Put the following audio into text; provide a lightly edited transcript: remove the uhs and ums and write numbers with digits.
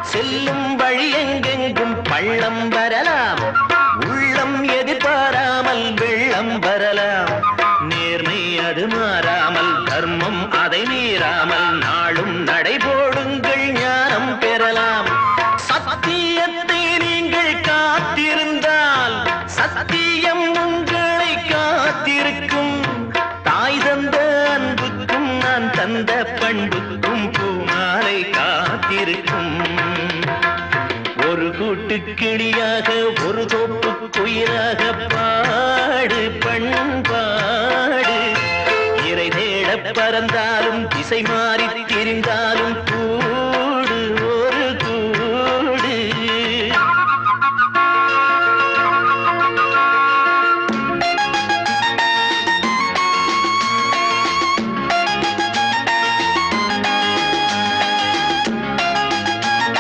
செல்லும் வழி எங்கெங்கும் பள்ளம் வரலாம், உள்ளம் எதிர்பாராமல் வெள்ளம் வரலாம். நேர்மை அது மாறாமல், தர்மம் அதை மீறாமல், நாளும் நடைபோடுங்கள் ஞானம் பெறலாம். சத்தியத்தை நீங்கள் காத்திருந்தால் சத்தியம் உங்களை காத்திருக்கும். தாய் தந்த அன்புக்கும் நான் தந்த பண்புக்கும் பூமாலை காத்திருக்கும். ஒரு கூட்டு கிளியாக ஒரு தோப்பு குயிலாக பாடு பண்பாடு. இறை தேட பறந்தாலும் திசை மாறி திரிந்தாலும்